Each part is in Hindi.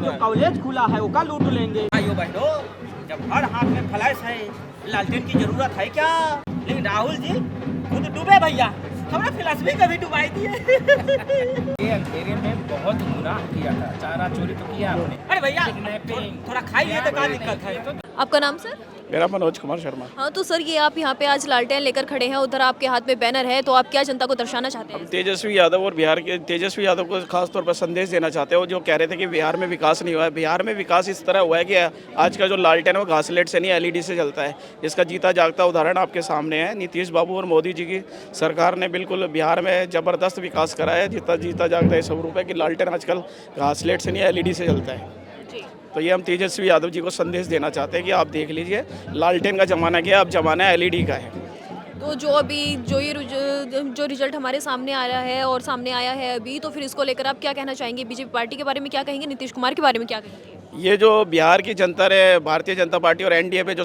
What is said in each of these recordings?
जो कॉलेज खुला है वो का लूट लेंगे। भाइयों बहनों, जब हर हाथ में फ्लैश है, लालटेन की जरूरत है क्या? लेकिन राहुल जी खुद डूबे भैया, हमें फ्लैश भी कभी डुबाई दिए। ये अंधेरे में बहुत गुनाह किया था, चारा चोरी तो किया आपने। अरे भैया थोड़ा खाइए तो क्या दिक्कत है? आपका नाम सर? मेरा मनोज कुमार शर्मा। हाँ, तो सर ये आप यहाँ पे आज लालटेन लेकर खड़े हैं, उधर आपके हाथ में बैनर है, तो आप क्या जनता को दर्शाना चाहते हैं? तेजस्वी यादव और बिहार के तेजस्वी यादव को खास तौर पर संदेश देना चाहते हो, जो कह रहे थे कि बिहार में विकास नहीं हुआ है। बिहार में विकास इस तरह हुआ है कि आज का जो लालटेन है वो घासलेट से नहीं LED से चलता है। इसका जीता जागता उदाहरण आपके सामने है। नीतीश बाबू और मोदी जी की सरकार ने बिल्कुल बिहार में ज़बरदस्त विकास करा है। जीता जागता ये स्वरूप है कि लालटेन आजकल घासलेट से नहीं LED से चलता है। तो ये हम तेजस्वी यादव जी को संदेश देना चाहते हैं कि आप देख लीजिए, लालटेन का ज़माना गया, अब ज़माना LED का है। तो जो अभी जो रिजल्ट हमारे सामने आया है और सामने आया है अभी, तो फिर इसको लेकर आप क्या कहना चाहेंगे? बीजेपी पार्टी के बारे में क्या कहेंगे? नीतीश कुमार के बारे में क्या कहेंगे? ये जो बिहार की जनता ने भारतीय जनता पार्टी और NDA पे जो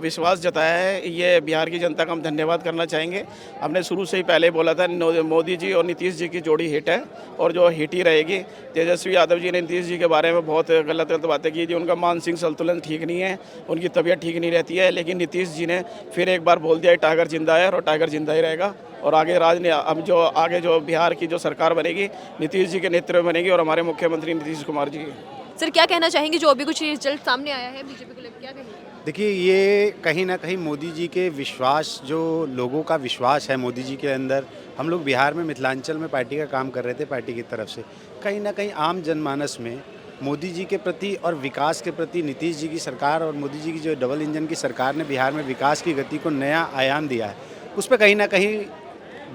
विश्वास जताया है, ये बिहार की जनता का हम धन्यवाद करना चाहेंगे। हमने शुरू से ही पहले बोला था मोदी जी और नीतीश जी की जोड़ी हिट है और जो हिट ही रहेगी। तेजस्वी यादव जी ने नीतीश जी के बारे में बहुत गलत बातें की थी। उनका मानसिक संतुलन ठीक नहीं है, उनकी तबीयत ठीक नहीं रहती है, लेकिन नीतीश जी ने फिर एक बार बोल दिया टाइगर जिंदा है और टाइगर जिंदा ही रहेगा। और आगे आगे जो बिहार की जो सरकार बनेगी, नीतीश जी के नेतृत्व में बनेगी और हमारे मुख्यमंत्री नीतीश कुमार जी। सर क्या कहना चाहेंगे जो अभी कुछ रिजल्ट सामने आया है बीजेपी को लेकर, क्या कहेंगे? देखिए, ये कहीं ना कहीं मोदी जी के विश्वास, जो लोगों का विश्वास है मोदी जी के अंदर, हम लोग बिहार में मिथिलांचल में पार्टी का काम कर रहे थे पार्टी की तरफ से, कहीं ना कहीं आम जनमानस में मोदी जी के प्रति और विकास के प्रति नीतीश जी की सरकार और मोदी जी की जो डबल इंजन की सरकार ने बिहार में विकास की गति को नया आयाम दिया है, उस पर कहीं ना कहीं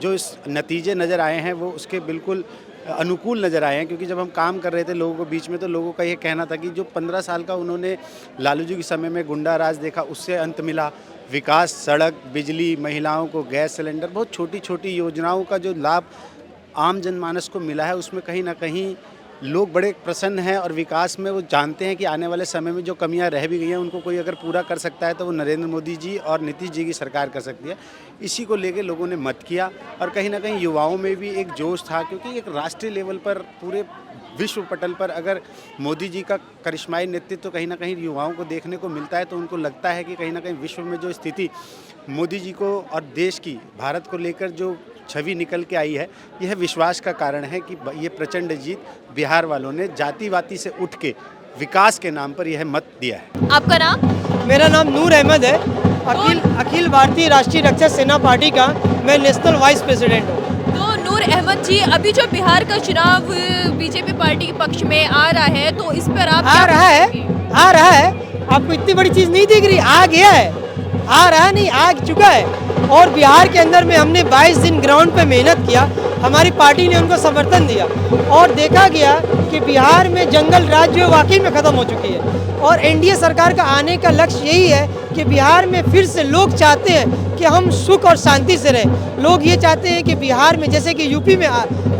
जो इस नतीजे नज़र आए हैं वो उसके बिल्कुल अनुकूल नज़र आए हैं। क्योंकि जब हम काम कर रहे थे लोगों के बीच में, तो लोगों का ये कहना था कि जो 15 साल का उन्होंने लालू जी के समय में गुंडा राज देखा, उससे अंत मिला। विकास, सड़क, बिजली, महिलाओं को गैस सिलेंडर, बहुत छोटी छोटी योजनाओं का जो लाभ आम जनमानस को मिला है, उसमें कहीं ना कहीं लोग बड़े प्रसन्न हैं। और विकास में वो जानते हैं कि आने वाले समय में जो कमियां रह भी गई हैं, उनको कोई अगर पूरा कर सकता है तो वो नरेंद्र मोदी जी और नीतीश जी की सरकार कर सकती है। इसी को लेके लोगों ने मत किया और कहीं ना कहीं युवाओं में भी एक जोश था, क्योंकि एक राष्ट्रीय लेवल पर पूरे विश्व पटल पर अगर मोदी जी का करिश्माई नेतृत्व तो कहीं ना कहीं युवाओं को देखने को मिलता है, तो उनको लगता है कि कहीं ना कहीं विश्व में जो स्थिति मोदी जी को और देश की, भारत को लेकर जो छवि निकल के आई है, यह विश्वास का कारण है कि ये प्रचंड जीत बिहार वालों ने जातिवादी से उठ के विकास के नाम पर यह मत दिया है। आपका नाम? मेरा नाम नूर अहमद है, अखिल भारतीय राष्ट्रीय रक्षा सेना पार्टी का मैं नेशनल वाइस प्रेसिडेंट हूँ। तो नूर अहमद जी, अभी जो बिहार का चुनाव बीजेपी पार्टी के पक्ष में आ रहा है, तो इस पर आप आ रहा है। आपको इतनी बड़ी चीज़ नहीं दिख रही? आ गया है, आ रहा नहीं, आ चुका है। और बिहार के अंदर में हमने 22 दिन ग्राउंड पे मेहनत किया, हमारी पार्टी ने उनको समर्थन दिया और देखा गया कि बिहार में जंगल राज जो वाकई में ख़त्म हो चुकी है। और NDA सरकार का आने का लक्ष्य यही है कि बिहार में फिर से लोग चाहते हैं कि हम सुख और शांति से रहें। लोग ये चाहते हैं कि बिहार में, जैसे कि यूपी में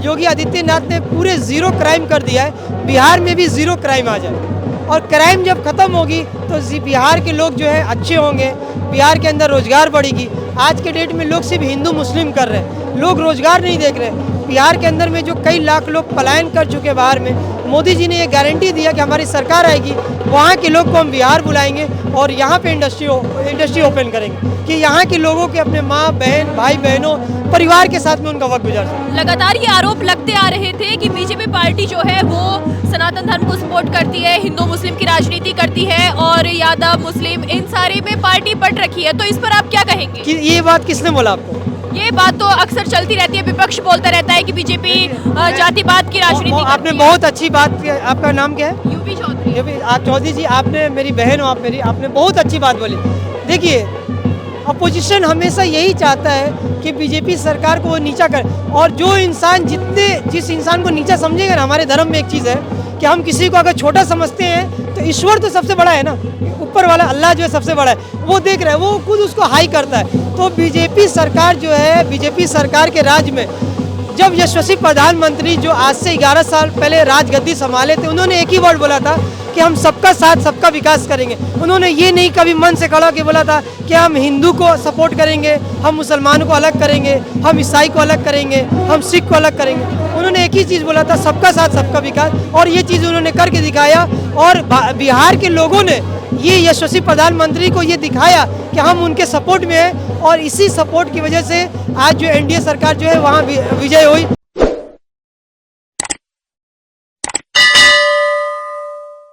योगी आदित्यनाथ ने पूरे ज़ीरो क्राइम कर दिया है, बिहार में भी ज़ीरो क्राइम आ जाए। और क्राइम जब ख़त्म होगी तो बिहार के लोग जो है अच्छे होंगे, बिहार के अंदर रोज़गार बढ़ेगी। आज के डेट में लोग सिर्फ हिंदू मुस्लिम कर रहे हैं, लोग रोज़गार नहीं देख रहे। बिहार के अंदर में जो कई लाख लोग पलायन कर चुके बाहर में, मोदी जी ने ये गारंटी दिया कि हमारी सरकार आएगी, वहाँ के लोग को हम बिहार बुलाएंगे और यहाँ पे इंडस्ट्री ओपन करेंगे कि यहाँ के लोगों के अपने माँ बहन, भाई बहनों, परिवार के साथ में उनका वक्त गुजार सकें। लगातार ये आरोप लगते आ रहे थे कि बीजेपी पार्टी जो है वो सनातन धर्म को सपोर्ट करती है, हिंदू मुस्लिम की राजनीति करती है और यादव मुस्लिम इन सारे में पार्टी बट रखी है, तो इस पर आप क्या कहेंगे? कि ये बात किसने बोला आपको? ये बात तो अक्सर चलती रहती है, विपक्ष बोलता रहता है कि बीजेपी जातिवाद की राजनीति आपने बहुत अच्छी बात, आपका नाम क्या है? यूपी चौधरी। आप चौधरी जी, आपने, मेरी बहन हो आप मेरी, आपने बहुत अच्छी बात बोली। देखिए, अपोजिशन हमेशा यही चाहता है कि बीजेपी सरकार को वो नीचा करे, और जो इंसान जिस इंसान को नीचा समझेगा ना, हमारे धर्म में एक चीज़ है कि हम किसी को अगर छोटा समझते हैं तो ईश्वर तो सबसे बड़ा है ना, ऊपर वाला अल्लाह जो है सबसे बड़ा है, वो देख रहा है, वो खुद उसको हाई करता है। तो बीजेपी सरकार जो है, बीजेपी सरकार के राज में जब यशस्वी प्रधानमंत्री जो आज से 11 साल पहले राजगद्दी संभाले थे, उन्होंने एक ही वर्ड बोला था कि हम सबका साथ सबका विकास करेंगे। उन्होंने ये नहीं कभी मन से खड़ा के बोला था कि हम हिंदू को सपोर्ट करेंगे, हम मुसलमानों को अलग करेंगे, हम ईसाई को अलग करेंगे, हम सिख को अलग करेंगे। उन्होंने एक ही चीज़ बोला था, सबका साथ सबका विकास, और ये चीज़ उन्होंने करके दिखाया। और बिहार के लोगों ने ये यशस्वी प्रधानमंत्री को ये दिखाया कि हम उनके सपोर्ट में हैं, और इसी सपोर्ट की वजह से आज जो एनडीए सरकार जो है वहाँ विजय हुई।